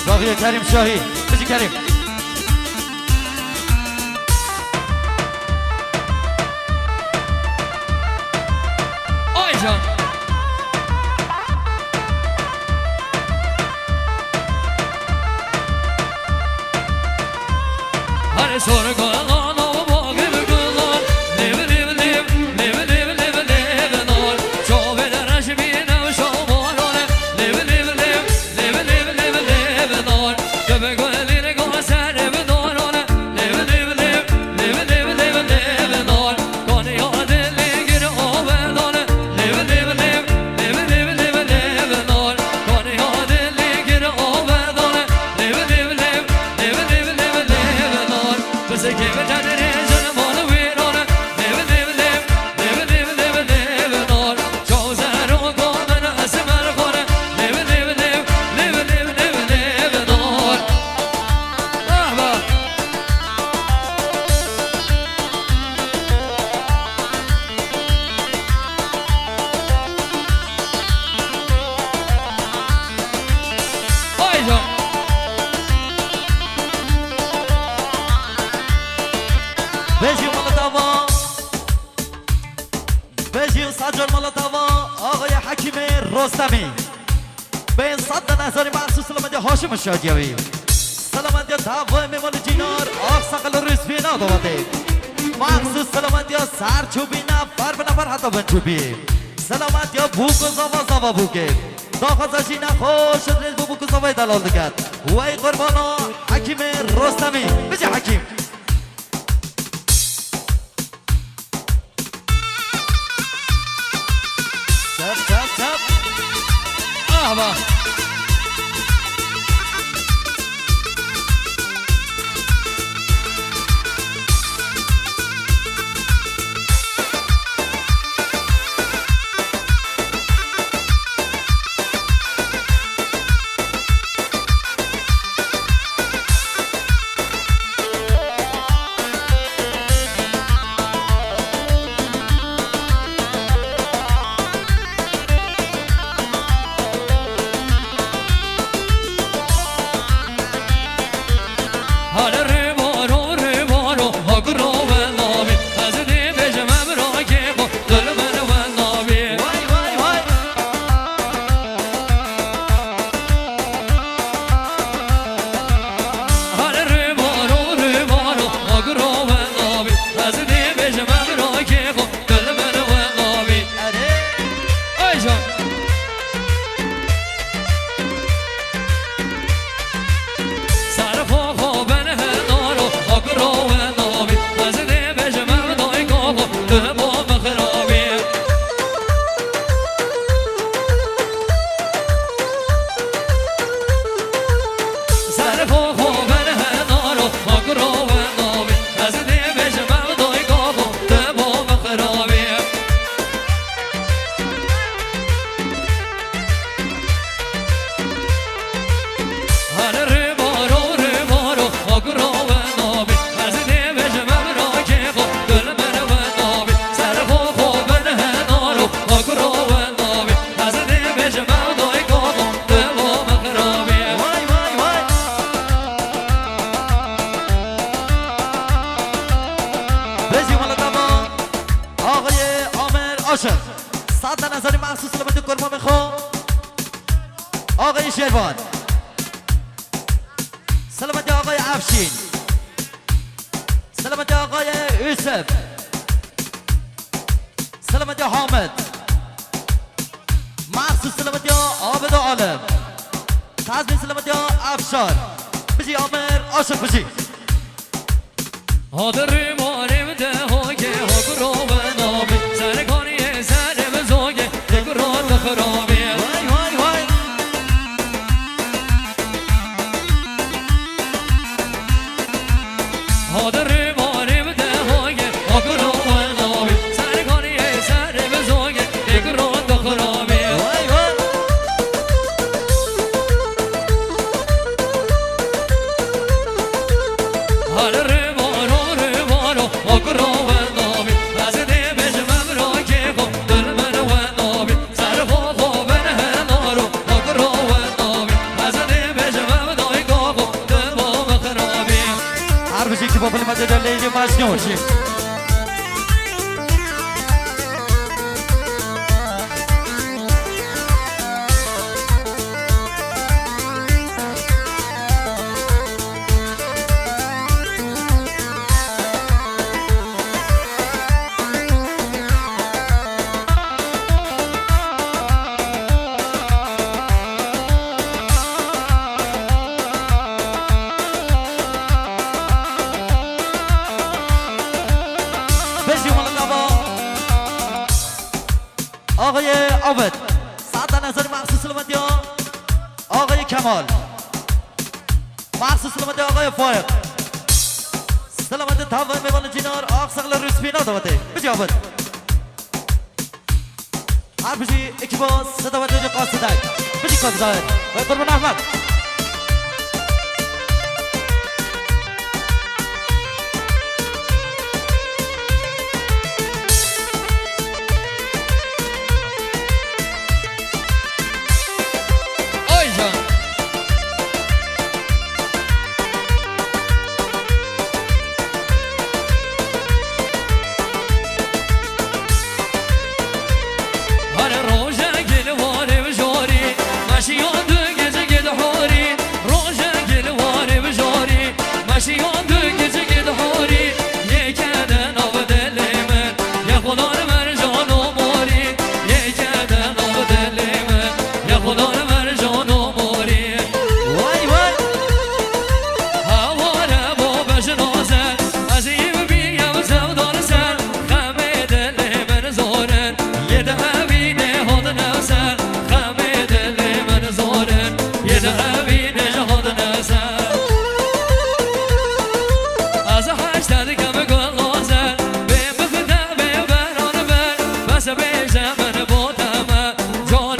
باقی کریم شاهی بجی کریم آی جان هر سرگان شادیوی سلامت یا دعوای میمال جینار آق سقل روز بینا دواده مخصوص سلامت یا سر چوبی نفر به نفر حتی بنچوبی سلامت یا بوک و زوا بوکه داخل جینا خوش ریز بوک و زوای دلال دکت وای قربانا حکیم رستمی بجه حکیم چپ آبا ساعت نظری مخصوص سلامتی کرما میخوام آقای شیروان سلامتی آقای افشین سلامتی آقای یوسف سلامتی حامد مخصوص سلامتی عابد عالم تزمین سلامتی افشار بجی آمر عاشق بجی هادر مارم ده هاگه هاگرو و نابی سرکانی سر بزاگه دگران خرابی وای وای وای هادر مارم ده هاگه هاگرو و نابی سرکانی سر بزاگه دگران خرابی وای وای هادر مارو هاگرو و نابی از ده بجمم را که خب دل من و نابی سر خواب نارو هاگرو و نابی از ده بجمم دای گاغو دل با خرابی هر بجی که با پل مده در لیلی مجنون شی بجی ملقبا آقای عابد ساعت نظری مخصوص سلامتی آقای کمال مخصوص سلامتی آقای فایق سلامتی تاون میوان جینار آق سقل رسپینا دوته بجی عابد هر بجی اکیبا صدا و دیجا قاصدک بجی قاصدک و قربان احمد آی جان هر روزه گل واره بجاری ماشیان دو گزه گل حاری روزه گل واره بجاری ماشیان دو گزه گل حاری یکدن آب دل من یا خدا مر جان و ماری یکدن آب دل من یا خدا مر جان و ماری وای وای هواره با بجنازن عزیب بیم زودان سر خمه دل من زارن یه ده بینه هاد نفسن خمه دل من زارن یه ده بینه جهاد نفسن از هشتاد کم گل غازن به بخده به بران بر بس به زمن بودم جان